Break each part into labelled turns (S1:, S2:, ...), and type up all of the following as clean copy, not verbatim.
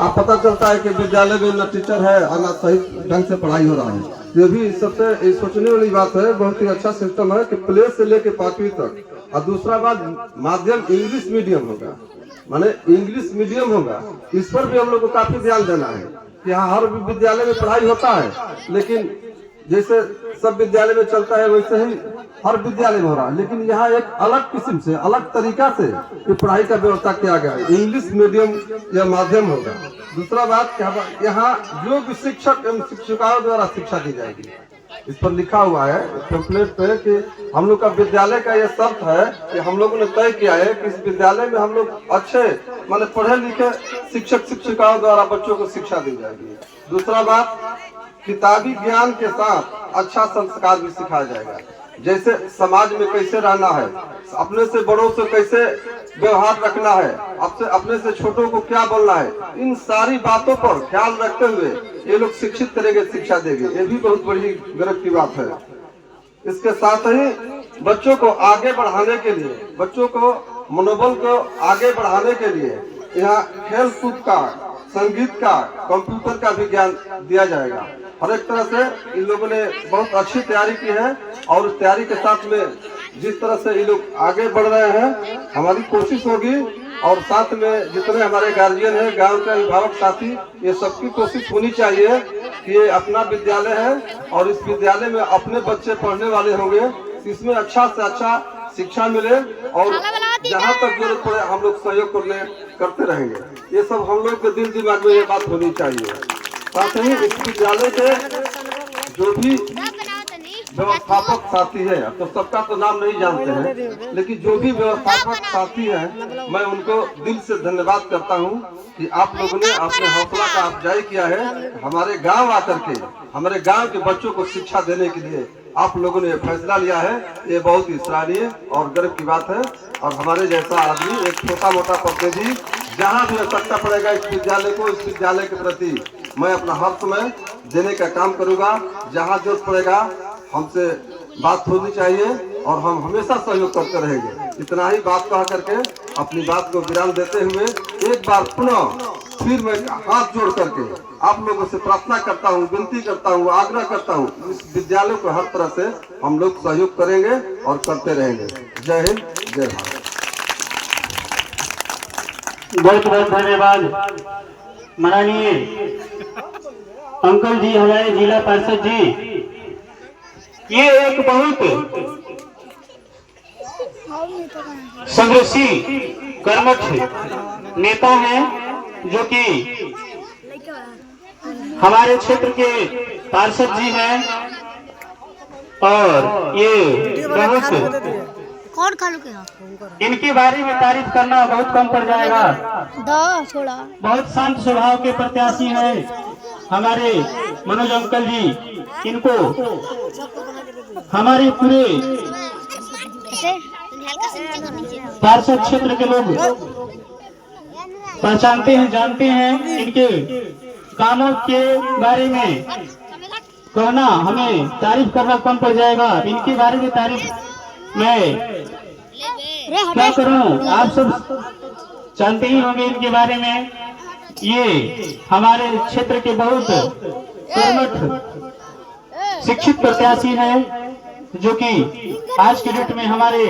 S1: आप पता चलता है कि विद्यालय में न टीचर है और न सही ढंग से पढ़ाई हो रहा है। ये भी सबसे सोचने वाली बात है। बहुत ही अच्छा सिस्टम है कि प्ले से लेके 5वीं तक। और दूसरा बात, माध्यम इंग्लिश मीडियम होगा, माने इंग्लिश मीडियम होगा। इस पर भी हम लोग को काफी ध्यान देना है कि हाँ, हर विद्यालय में पढ़ाई होता है, लेकिन जैसे सब विद्यालय में चलता है वैसे ही हर विद्यालय में हो रहा है, लेकिन यहाँ एक अलग किस्म से, अलग तरीका से ये पढ़ाई का व्यवस्था किया गया है। इंग्लिश मीडियम या माध्यम होगा। दूसरा बात, यहाँ योग्य शिक्षक एवं शिक्षिकाओं द्वारा शिक्षा दी जाएगी। इस पर लिखा हुआ है टेम्पलेट पे कि हम लोग का विद्यालय का यह शर्त है कि हम लोगों ने तय किया है कि इस विद्यालय में हम लोग अच्छे माने पढ़े लिखे शिक्षक शिक्षिकाओं द्वारा बच्चों को शिक्षा दी जाएगी। दूसरा बात, किताबी ज्ञान के साथ अच्छा संस्कार भी सिखाया जाएगा। जैसे समाज में कैसे रहना है, अपने से बड़ों से कैसे व्यवहार रखना है, अपने से छोटों को क्या बोलना है, इन सारी बातों पर ख्याल रखते हुए ये लोग शिक्षित करेंगे, शिक्षा देंगे। ये भी बहुत बड़ी गर्व की बात है। इसके साथ ही बच्चों को आगे बढ़ाने के लिए, बच्चों को मनोबल को आगे बढ़ाने के लिए यहाँ खेल कूद का, संगीत का, कंप्यूटर का भी ज्ञान दिया जाएगा। हर एक तरह से इन लोगों ने बहुत अच्छी तैयारी की है और उस तैयारी के साथ में जिस तरह से ये लोग आगे बढ़ रहे हैं, हमारी कोशिश होगी और साथ में जितने हमारे गार्जियन हैं, गांव के अभिभावक साथी, ये सबकी कोशिश होनी चाहिए कि ये अपना विद्यालय है और इस विद्यालय में अपने बच्चे पढ़ने वाले होंगे, इसमें अच्छा से अच्छा शिक्षा मिले और जहाँ तक जरूरत पड़े हम लोग सहयोग करते रहेंगे। ये सब हम लोग के दिल दिमाग में ये बात होनी चाहिए। साथ ही इस विद्यालय के जो भी व्यवस्थापक साथी है, तो सबका तो नाम नहीं जानते हैं, लेकिन जो भी व्यवस्थापक साथी हैं, मैं उनको दिल से धन्यवाद करता हूं कि आप लोगों ने अपने हौसला का अफजाई किया है। हमारे गांव आकर के हमारे गांव के बच्चों को शिक्षा देने के लिए आप लोगों ने फैसला लिया है। ये बहुत ही सराहनीय और गर्व की बात है। और हमारे जैसा आदमी, एक छोटा मोटा प्रतिनिधि, जहाँ भी आवश्यकता पड़ेगा इस विद्यालय को, इस विद्यालय के प्रति मैं अपना हर समय देने का काम करूंगा। जहाँ जरूरत पड़ेगा हमसे बात होनी चाहिए और हम हमेशा सहयोग करते रहेंगे। इतना ही बात कह करके अपनी बात को विराम देते हुए एक बार पुनः फिर मैं हाथ जोड़ करके आप लोगों से प्रार्थना करता हूँ, विनती करता हूँ, आग्रह करता हूँ, इस विद्यालय को हर तरह से हम लोग सहयोग करेंगे और करते रहेंगे। जय हिंद, जय भारत।
S2: बहुत बहुत धन्यवाद माननीय अंकल जी, हमारे जिला पार्षद जी। ये एक बहुत संघर्षी कर्मठ नेता है जो कि हमारे क्षेत्र के पार्षद जी हैं और ये बहुत, इनके बारे में तारीफ करना बहुत कम पड़ जाएगा। बहुत शांत स्वभाव के प्रत्याशी हैं हमारे मनोज अंकल जी। इनको हमारे पूरे पार्षद क्षेत्र के लोग पहचानते हैं, जानते हैं। इनके कामों के बारे में कहना, हमें तारीफ करना कम पड़ जाएगा। इनके बारे में तारीफ मैं क्या करूं, आप सब जानते ही होंगे इनके बारे में। ये हमारे क्षेत्र के बहुत कर्मठ शिक्षित प्रत्याशी हैं जो कि आज के डेट में हमारे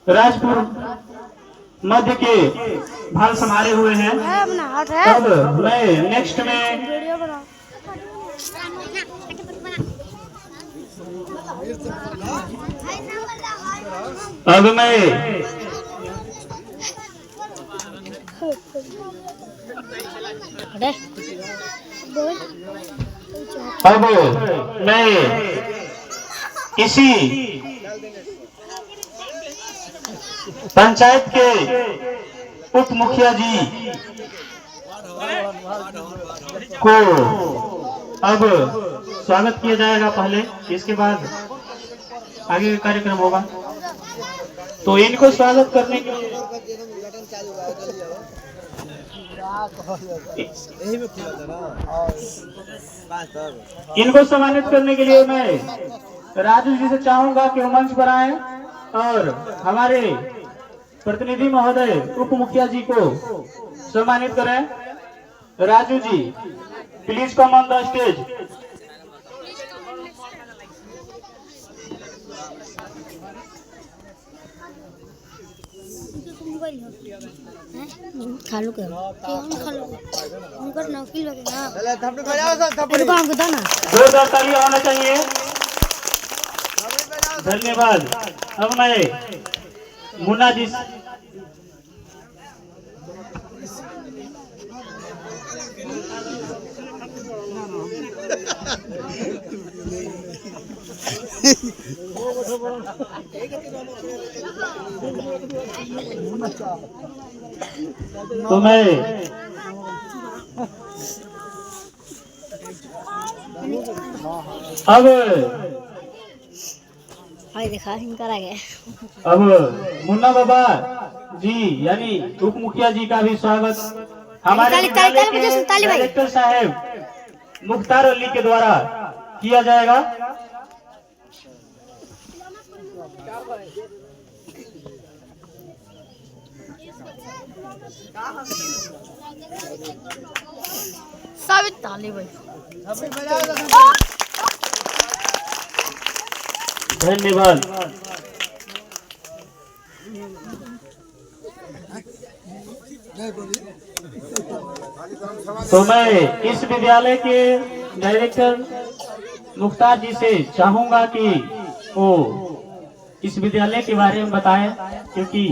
S2: राजपुर मध्य के भाल संभाले हुए हैं। अब मैं नेक्स्ट में मैं इसी पंचायत के उप मुखिया जी को अब स्वागत किया जाएगा पहले, इसके बाद आगे का कार्यक्रम होगा। तो इनको स्वागत करने के लिए इनको सम्मानित करने के लिए मैं राजू जी से चाहूंगा कि वो मंच पर आए और हमारे प्रतिनिधि महोदय उप मुखिया जी को सम्मानित करें। Raju ji, please come on the stage.
S3: खालू के खालू उनका नौकिल लगे ना तो काम करता ना
S2: जोरदार तालियां होना चाहिए। धन्यवाद। अब मैं मुन्ना जी तो मैं अब
S3: हाय देखा इनका आ गया।
S2: अब मुन्ना बाबा जी यानी उप मुखिया जी का भी स्वागत हमारे विद्यालय के डायरेक्टर साहब मुख्तार अली के द्वारा किया जाएगा।
S3: साबित ताली भाई
S2: धन्यवाद। तो मैं इस विद्यालय के डायरेक्टर मुख्तार जी से चाहूंगा कि वो इस विद्यालय के बारे में बताएं, क्योंकि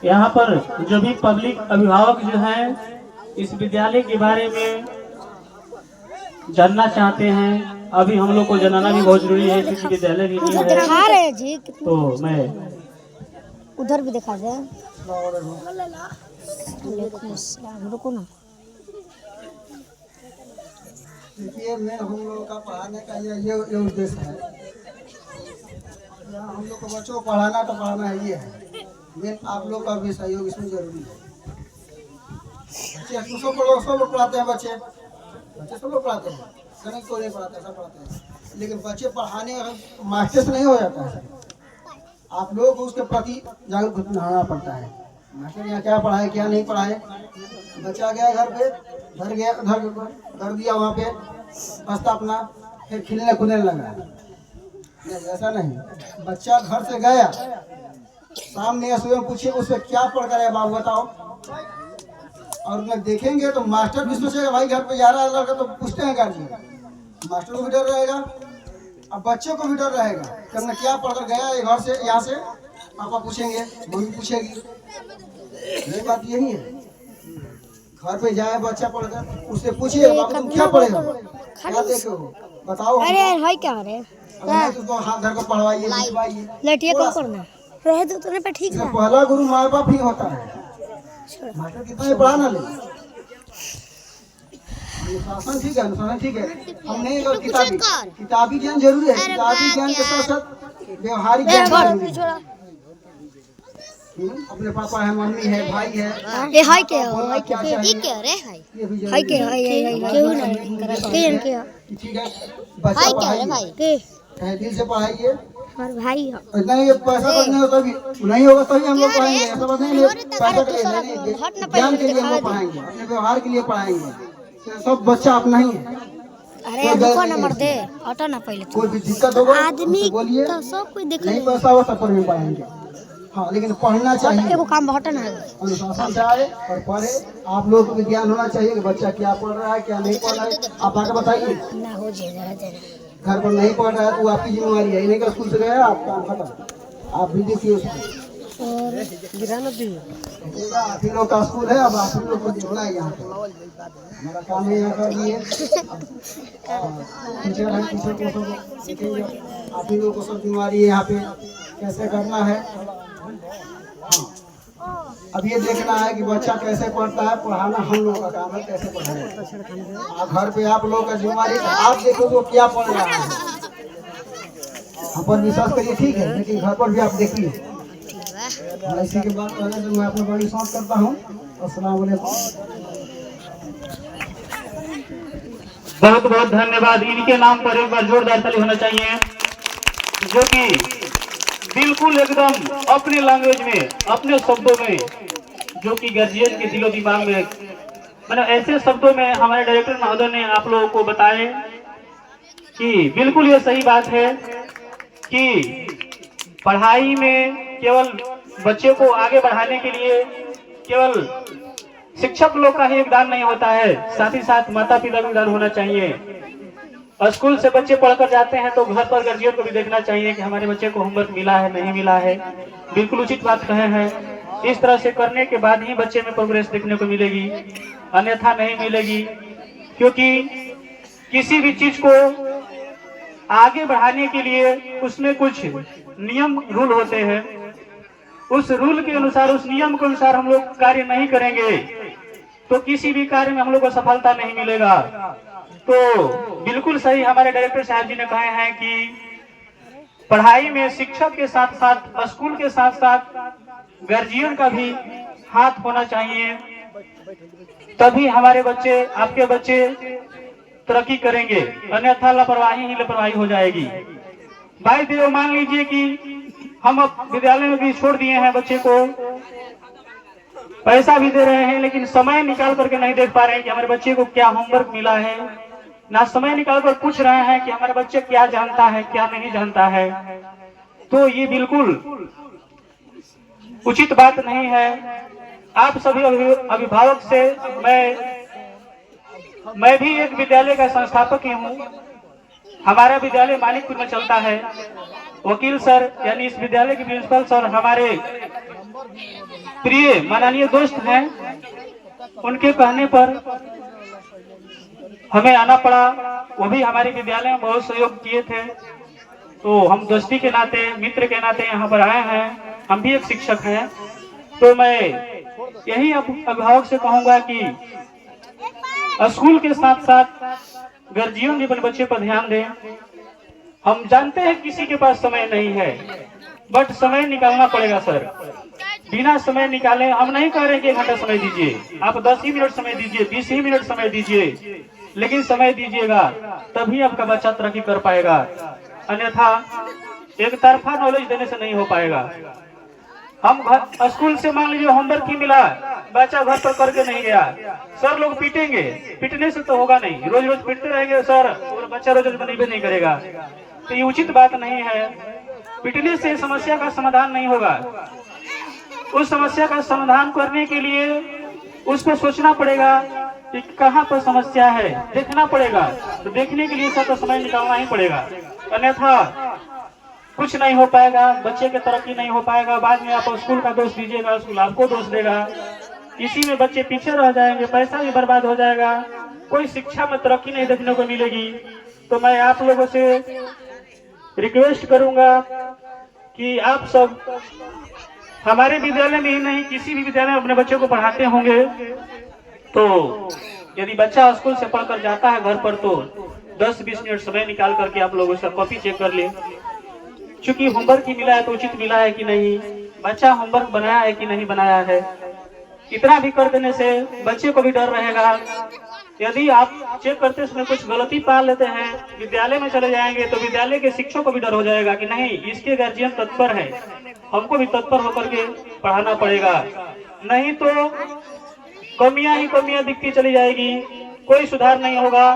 S2: यहाँ पर जो भी पब्लिक अभिभावक जो हैं इस विद्यालय के बारे में जानना चाहते हैं। अभी हम लोग को जानना भी बहुत जरूरी है क्योंकि विद्यालय भी नहीं है।
S3: दिखा रहे हैं जी
S2: तो मैं
S3: उधर भी दिखा दे। रुको ना।
S4: देखिए मैं हम लोगों का पढ़ाने का ये उद्देश्य है। हम लोग को बच्चों को पढ़ाना तो पढ़ाना है, ये है मेन। आप लोग का भी सहयोग इसमें जरूरी है। बच्चे सब लोग पढ़ाते हैं, बच्चे सब लोग पढ़ाते हैं, गणित को नहीं पढ़ाते, सब पढ़ाते हैं। लेकिन बच्चे पढ़ाने मास्टर से नहीं हो जाता है। आप लोगों को उसके प्रति जागरूक होना पड़ता है। मास्टर यहाँ क्या पढ़ाए क्या नहीं पढ़ाए। बच्चा गया घर पे, घर दिया वहाँ पे बस्ता अपना, फिर खेलने कूदने लगा। नहीं, ऐसा नहीं। बच्चा घर से गया, सामने सुबह पूछिए उससे क्या पढ़ कर है बाबू बताओ, और मैं देखेंगे तो मास्टर भी सोचेगा भाई घर पे जा रहा है लड़का, तो पूछते हैं गार्जियन, मास्टर को भी डर रहेगा और बच्चे को भी डर रहेगा कि हमने क्या पढ़कर गया है घर से, यहाँ से पापा पूछेंगे, मम्मी पूछेगी। ये बात यही है। घर पे जाए बच्चा पढ़कर, उससे पूछिए बाबू तुम क्या पढ़े हो, क्या देखे हो, बताओ।
S3: अरे भाई क्या हो रहे
S4: नहीं तो हाथ घर को पढ़वाइए, लिखवाइए।
S3: लटिया कौन करना रहे तो तुमने पे ठीक है।
S4: पहला गुरु माँ बाप ही होता है। मास्टर कितना ही पढ़ा ना ले, अनुशासन ठीक है, अनुशासन ठीक है। हम नहीं किताबी ज्ञान जरूरी है। किताबी ज्ञान के साथ साथ व्यवहारिक ज्ञान जरूरी है। अपने पापा है, मम्मी है, भाई है।
S3: ये हाय क्या हो, हाय क्या
S4: ये
S3: क्या रे हाय
S4: ये भी
S3: हाय
S4: जरूरी
S3: क्या
S4: है।
S3: हाय क्यों नहीं क्या
S4: ठीक है, बच्चा पढ़ाइए,
S3: के
S4: चाहे दिल से पढ़ाइए।
S3: और भाई
S4: इतना ये पैसा पर नहीं होता, भी नहीं होगा तभी हम लोग पढ़ाएंगे। ऐसा बात नहीं है पैसा के लिए नहीं, ज्ञान के लिए हम लोग पढ़ाएंगे, अपने व्यवहार के लिए पढ़ाएंगे। सब बच्चा अपना ही है।
S3: अरे रुको नंबर दे हटो ना पहले।
S4: कोई भी दिक्कत होगा
S3: आदमी
S4: तो बोलिए,
S3: तो सब कोई देख
S4: नहीं पैसा होगा तब पर भी पढ़ाएंगे। हाँ, लेकिन पढ़ना चाहिए,
S3: एगो काम हटो ना।
S4: अनुशासन से आए और पढ़े। आप लोगों को भी ज्ञान होना चाहिए कि बच्चा क्या पढ़ रहा है क्या नहीं पढ़ रहा है। आप आके बताइए,
S3: ना हो जाएगा
S4: घर पर नहीं पढ़ रहा है तो वो आपकी जिम्मेवारी है। नहीं कि स्कूल से गया आप काम खत्म, आप भी देखिए उसको। आप ही लोग का स्कूल है, अब आप ही लोग को देखना है। यहाँ पे हमारा काम है, यहाँ कर दिए टीचर है, टीचर को सब सीखेंगे। आप ही लोग को सब जिम्मेवारी है यहाँ पे कैसे करना है। हाँ, अब ये देखना है कि बच्चा कैसे पढ़ता है। पढ़ाना हम लोगों का काम है, कैसे पढ़ाए। घर पे आप लोगों का जिम्मेवारी, आप देखो वो क्या पढ़ रहा है। हम पर विश्वास करिए, ठीक है, लेकिन घर पर भी आप देखिए। इसी के बाद पहले तो मैं अपना बड़ी समाप्त करता हूँ। अस्सलाम वालेकुम।
S2: बहुत बहुत धन्यवाद। इनके नाम पर एक बार जोरदार ताली होना चाहिए, जो कि बिल्कुल एकदम अपने लैंग्वेज में, अपने शब्दों में, जो कि गार्जियन के दिलो दिमाग में मतलब ऐसे शब्दों में हमारे डायरेक्टर महोदय ने आप लोगों को बताए कि बिल्कुल ये सही बात है कि पढ़ाई में केवल बच्चे को आगे बढ़ाने के लिए केवल शिक्षक लोग का ही योगदान नहीं होता है, साथ ही साथ माता पिता का योगदान होना चाहिए। स्कूल से बच्चे पढ़कर जाते हैं तो घर पर गार्जियन को भी देखना चाहिए कि हमारे बच्चे को होमवर्क मिला है नहीं मिला है। बिल्कुल उचित बात कहे हैं। इस तरह से करने के बाद ही बच्चे में प्रोग्रेस देखने को मिलेगी, अन्यथा नहीं मिलेगी। क्योंकि किसी भी चीज को आगे बढ़ाने के लिए उसमें कुछ नियम रूल होते हैं। उस रूल के अनुसार, उस नियम के अनुसार हम लोग कार्य नहीं करेंगे तो किसी भी कार्य में हम लोग को सफलता नहीं मिलेगा। तो बिल्कुल सही हमारे डायरेक्टर साहब जी ने कहे हैं कि पढ़ाई में शिक्षक के साथ साथ, स्कूल के साथ साथ गार्जियन का भी हाथ होना चाहिए, तभी हमारे बच्चे, आपके बच्चे तरक्की करेंगे, अन्यथा लापरवाही ही लापरवाही हो जाएगी। भाई देव, मान लीजिए कि हम अब विद्यालय में भी छोड़ दिए हैं बच्चे को, पैसा भी दे रहे हैं, लेकिन समय निकाल करके नहीं देख पा रहे हैं कि हमारे बच्चे को क्या होमवर्क मिला है, ना समय निकाल कर पूछ रहे हैं कि हमारे बच्चे क्या जानता है क्या नहीं जानता है। तो ये बिल्कुल उचित बात नहीं है। आप सभी अभिभावक से मैं भी एक विद्यालय का संस्थापक ही हूँ। हमारा विद्यालय मानिकपुर में चलता है। वकील सर यानी इस विद्यालय के प्रिंसिपल सर हमारे प्रिय माननीय दोस्त हैं। उनके कहने पर हमें आना पड़ा। वो भी हमारे विद्यालय में बहुत सहयोग किए थे, तो हम दोस्ती के नाते, मित्र के नाते यहाँ पर आए हैं। हम भी एक शिक्षक हैं। तो मैं यही अभिभावक से कहूंगा कि स्कूल के साथ साथ गार्जियन भी अपने बच्चे पर ध्यान दें। हम जानते हैं किसी के पास समय नहीं है, बट समय निकालना पड़ेगा सर। बिना समय निकाले हम नहीं कह रहे कि 1 घंटा समय दीजिए, आप 10 ही मिनट समय दीजिए, 20 ही मिनट समय दीजिए, लेकिन समय दीजिएगा तभी आपका बच्चा तरक्की कर पाएगा, अन्यथा एक तरफा नॉलेज देने से नहीं हो पाएगा। हम स्कूल से मान लीजिए होमवर्क ही मिला, बच्चा घर पर करके नहीं गया, सर लोग पीटेंगे। पीटने से तो होगा नहीं, रोज रोज पीटते रहेंगे सर और बच्चा रोज रोज नहीं करेगा, तो ये उचित बात नहीं है। पीटने से समस्या का समाधान नहीं होगा। उस समस्या का समाधान करने के लिए उसको सोचना पड़ेगा कि कहाँ पर समस्या है, देखना पड़ेगा। तो देखने के लिए तो समय निकालना ही पड़ेगा, अन्यथा कुछ नहीं हो पाएगा, बच्चे की तरक्की नहीं हो पाएगा। बाद में आप स्कूल का दोष दीजिएगा, स्कूल आपको दोष देगा, इसी में बच्चे पीछे रह जाएंगे, पैसा भी बर्बाद हो जाएगा, कोई शिक्षा में तरक्की नहीं देखने को मिलेगी। तो मैं आप लोगों से रिक्वेस्ट करूंगा कि आप सब हमारे विद्यालय में ही नहीं, किसी भी विद्यालय में अपने बच्चों को पढ़ाते होंगे, तो यदि बच्चा स्कूल से पढ़कर जाता है घर पर, तो 10-20 मिनट समय निकाल करके आप लोग उसका कॉपी चेक कर ले। चूंकि होमवर्क ही मिला है तो उचित मिला है कि नहीं, बच्चा होमवर्क बनाया है कि नहीं बनाया है, इतना भी कर देने से बच्चे को भी डर रहेगा। यदि आप चेक करते समय कुछ गलती पा लेते हैं, विद्यालय में चले जाएंगे, तो विद्यालय के शिक्षक को भी डर हो जाएगा कि नहीं, इसके गार्जियन तत्पर है, हमको भी तत्पर होकर के पढ़ाना पड़ेगा, नहीं तो कमियां ही कमियां दिखती चली जाएगी, कोई सुधार नहीं होगा।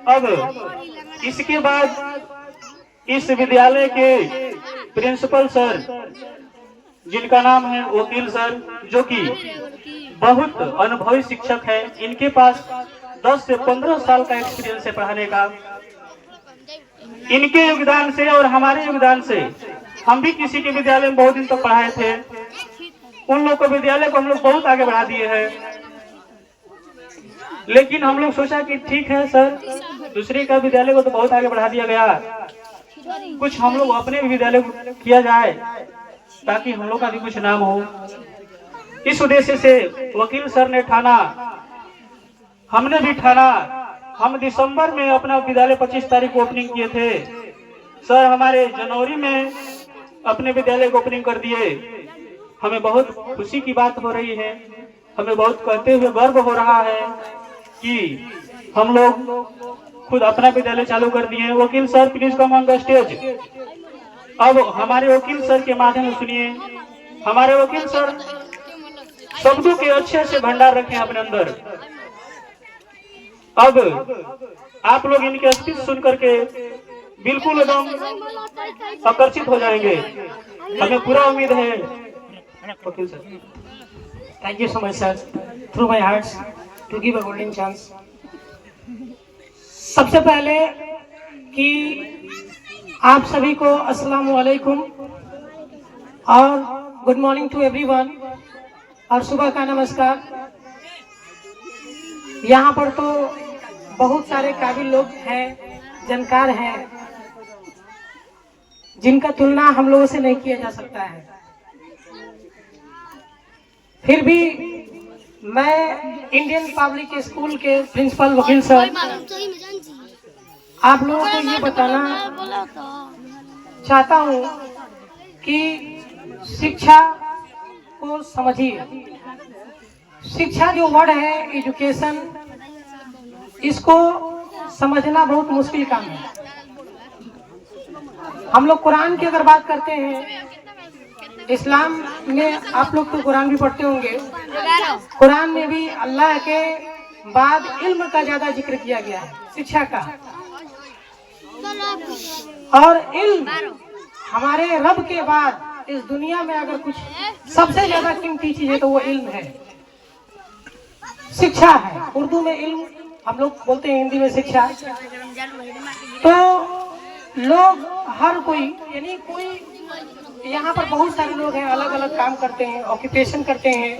S2: अब इसके बाद इस विद्यालय के प्रिंसिपल सर, जिनका नाम है वकील सर, जो कि बहुत अनुभवी शिक्षक है, इनके पास 10 से 15 साल का एक्सपीरियंस है पढ़ाने का। इनके योगदान से और हमारे योगदान से हम भी किसी के विद्यालय में बहुत दिन तक पढ़ाए थे, उन लोग को विद्यालय को हम लोग बहुत आगे बढ़ा दिए हैं। लेकिन हम लोग सोचा कि ठीक है सर, दूसरे का विद्यालय को तो बहुत आगे बढ़ा दिया गया, कुछ हम लोग अपने भी विद्यालय को किया जाए ताकि हम लोग का भी कुछ नाम हो। इस उद्देश्य से वकील सर ने ठाना, हमने भी ठाना। हम दिसंबर में अपना विद्यालय 25 तारीख को ओपनिंग किए थे, सर हमारे जनवरी में अपने विद्यालय को ओपनिंग कर दिए। हमें बहुत खुशी की बात हो रही है, हमें बहुत कहते हुए गर्व हो रहा है कि हम लोग खुद अपना विद्यालय चालू कर दिए। वकील sir please come on the stage. अब हमारे वकील सर के माध्यम से सुनिए। हमारे वकील सर शब्दों के अच्छे अच्छे भंडार रखे हैं अपने अंदर। अब आप लोग इनके स्पीच सुन करके बिल्कुल एकदम आकर्षित हो जाएंगे, हमें पूरा उम्मीद है। वकील sir,
S5: thank you so much sir, through my hearts to give a golden chance. सबसे पहले कि आप सभी को अस्सलाम वालेकुम और गुड मॉर्निंग टू एवरीवन और सुबह का नमस्कार। यहाँ पर तो बहुत सारे काबिल लोग हैं, जानकार हैं, जिनका तुलना हम लोगों से नहीं किया जा सकता है। फिर भी मैं इंडियन पब्लिक स्कूल के प्रिंसिपल वकील सर आप लोगों को ये बताना चाहता हूँ कि शिक्षा को समझिए। शिक्षा जो वर्ड है, एजुकेशन, इसको समझना बहुत मुश्किल काम है। हम लोग कुरान की अगर बात करते हैं, इस्लाम में आप लोग तो कुरान भी पढ़ते होंगे, कुरान में भी अल्लाह के बाद इल्म का ज्यादा जिक्र किया गया है, शिक्षा का। और इल्म हमारे रब के बाद इस दुनिया में अगर कुछ सबसे ज्यादा कीमती चीज है तो वो इल्म है, शिक्षा है। उर्दू में इल्म हम लोग बोलते हैं, हिंदी में शिक्षा। तो लोग हर कोई, यानी कोई यहाँ पर बहुत सारे लोग हैं, अलग अलग काम करते हैं, ऑक्यूपेशन करते हैं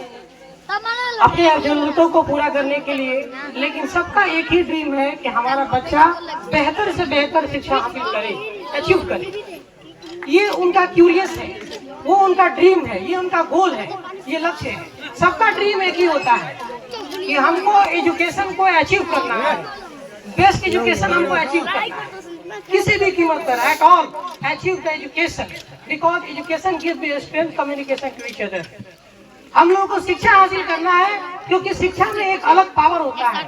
S5: अपनी जरूरतों को पूरा करने के लिए, लेकिन सबका एक ही ड्रीम है कि हमारा बच्चा बेहतर से बेहतर शिक्षा हासिल करे, अचीव करे। ये उनका क्यूरियस है, वो उनका ड्रीम है, ये उनका गोल है, ये लक्ष्य है। सबका ड्रीम एक ही होता है कि हमको एजुकेशन को अचीव करना है, बेस्ट एजुकेशन हमको अचीव करना है, किसी भी कीमत पर, at all achieve the education, because education gives strength communication to each other. हम लोगों को शिक्षा हासिल करना है क्योंकि शिक्षा में एक अलग पावर होता है।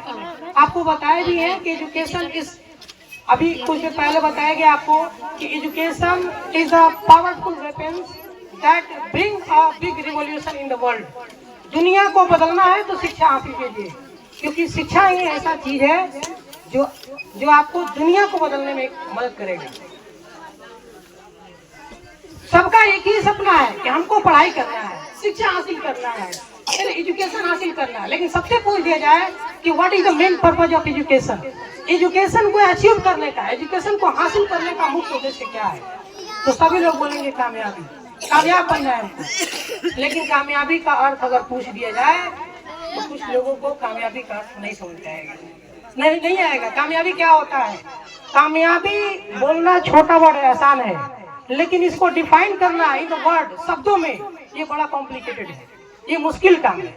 S5: आपको बताया भी है कि एजुकेशन इज, अभी कुछ देर पहले बताया गया आपको कि education is a powerful weapon that bring a big revolution in the world. दुनिया को बदलना है तो शिक्षा हासिल कीजिए, क्योंकि शिक्षा ही ऐसा चीज है जो आपको दुनिया को बदलने में मदद करेगा। सबका एक ही सपना है कि हमको पढ़ाई करना है, शिक्षा हासिल करना है, एजुकेशन हासिल करना है। लेकिन सबसे पूछ दिया जाए कि what is the main purpose of education, education को अचीव करने का, एजुकेशन को हासिल करने का मुख्य उद्देश्य क्या है, तो सभी लोग बोलेंगे कामयाबी, कामयाब बनना है हमको। लेकिन कामयाबी का अर्थ अगर पूछ दिया जाए तो कुछ लोगों को कामयाबी का अर्थ नहीं समझ आएगा, नहीं आएगा। कामयाबी क्या होता है? कामयाबी बोलना छोटा वर्ड है, आसान है, लेकिन इसको डिफाइन करना इन द वर्ड, शब्दों में, ये बड़ा कॉम्प्लिकेटेड है, ये मुश्किल काम है।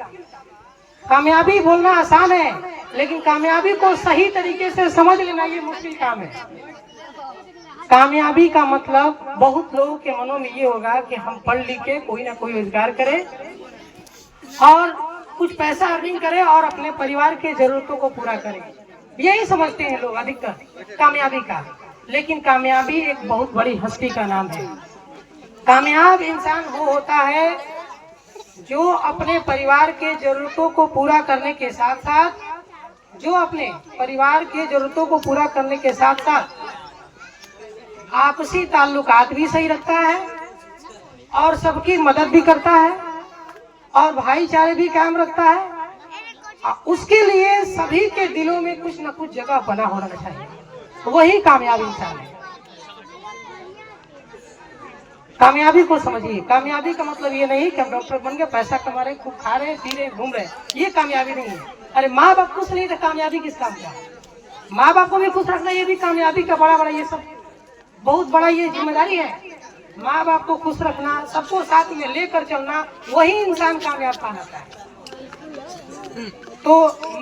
S5: कामयाबी बोलना आसान है, लेकिन कामयाबी को सही तरीके से समझ लेना ये मुश्किल काम है। कामयाबी का मतलब बहुत लोगों के मनों में ये होगा कि हम पढ़ लिख के कोई ना कोई रोजगार करें और कुछ पैसा अर्निंग करें और अपने परिवार के जरूरतों को पूरा करें, यही समझते हैं लोग अधिकतर कामयाबी का। लेकिन कामयाबी एक बहुत बड़ी हस्ती का नाम है। कामयाब इंसान वो होता है जो अपने परिवार के जरूरतों को पूरा करने के साथ साथ, जो अपने परिवार के जरूरतों को पूरा करने के साथ साथ आपसी ताल्लुकात भी सही रखता है और सबकी मदद भी करता है और भाईचारे भी कायम रखता है। उसके लिए सभी के दिलों में कुछ न कुछ जगह बना होना चाहिए, वही कामयाब इंसान है। कामयाबी को समझिए। कामयाबी का मतलब ये नहीं कि हम डॉक्टर बन गए, पैसा कमा रहे, खूब खा रहे, पी रहे, घूम रहे, ये कामयाबी नहीं है। अरे माँ बाप खुश नहीं तो कामयाबी किस काम का? माँ बाप को भी खुश रखना ये भी कामयाबी का बड़ा ये सब बहुत बड़ा ये जिम्मेदारी है। माँ बाप को खुश रखना, सबको साथ में लेकर चलना, वही इंसान कामयाब कहलाता है। तो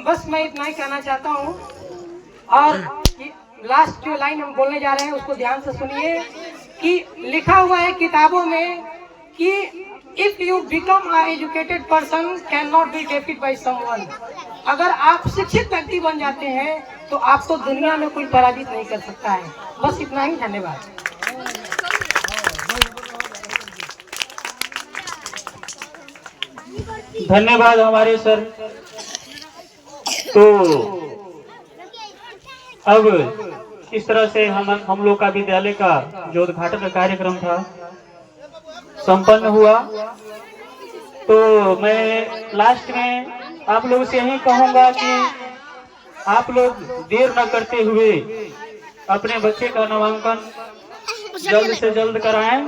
S5: बस मैं इतना ही कहना चाहता हूँ। और लास्ट जो लाइन हम बोलने जा रहे हैं उसको ध्यान से सुनिए कि लिखा हुआ है किताबों में कि if you become a educated person can not be defeated by someone. अगर आप शिक्षित व्यक्ति बन जाते हैं तो आपको दुनिया में कोई पराजित नहीं कर सकता है। बस इतना ही, धन्यवाद।
S2: धन्यवाद हमारे सर। तो अब इस तरह से हम लोग का विद्यालय का जो उद्घाटन कार्यक्रम था संपन्न हुआ। तो मैं लास्ट में आप लोगों से यही कहूंगा कि आप लोग देर न करते हुए अपने बच्चे का नामांकन जल्द से जल्द कराएं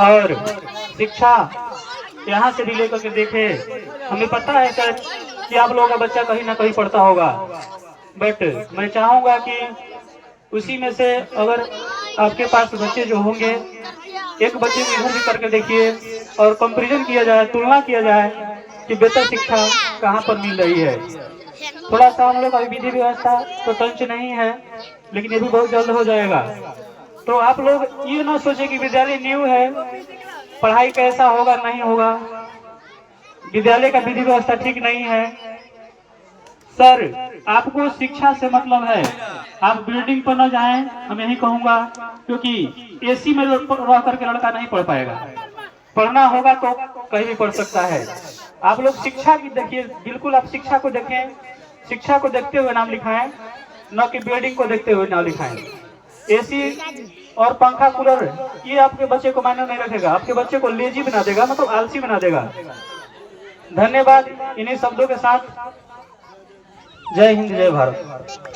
S2: और शिक्षा यहाँ से भी लेकर के देखें। हमें पता है सर कि आप लोगों का बच्चा कहीं ना कहीं पढ़ता होगा, बट मैं चाहूंगा कि उसी में से अगर आपके पास बच्चे जो होंगे एक बच्चे को इधर भी करके देखिए और कंपैरिजन किया जाए, तुलना किया जाए कि बेहतर शिक्षा कहाँ पर मिल रही है। थोड़ा सा हम लोग अभी विधि व्यवस्था तो टंच नहीं है, लेकिन ये भी बहुत जल्द हो जाएगा। तो आप लोग ये ना सोचे कि विद्यालय न्यू है, पढ़ाई कैसा होगा नहीं होगा, विद्यालय का विधि व्यवस्था ठीक नहीं है। सर आपको शिक्षा से मतलब है, आप बिल्डिंग पर न जाएं, हम यही कहूंगा, क्योंकि एसी में रह करके लड़का नहीं पढ़ पाएगा। पढ़ना होगा तो कहीं भी पढ़ सकता है। आप लोग शिक्षा की देखिए, बिल्कुल आप शिक्षा को देखें, शिक्षा को देखते हुए नाम लिखाएं, न कि बिल्डिंग को देखते हुए नाम लिखाएं। एसी और पंखा कूलर ये आपके बच्चे को मायने नहीं रखेगा, आपके बच्चे को लेजी बना देगा, मतलब आलसी बना देगा। धन्यवाद। इन्हीं शब्दों के साथ जय हिंद, जय भारत।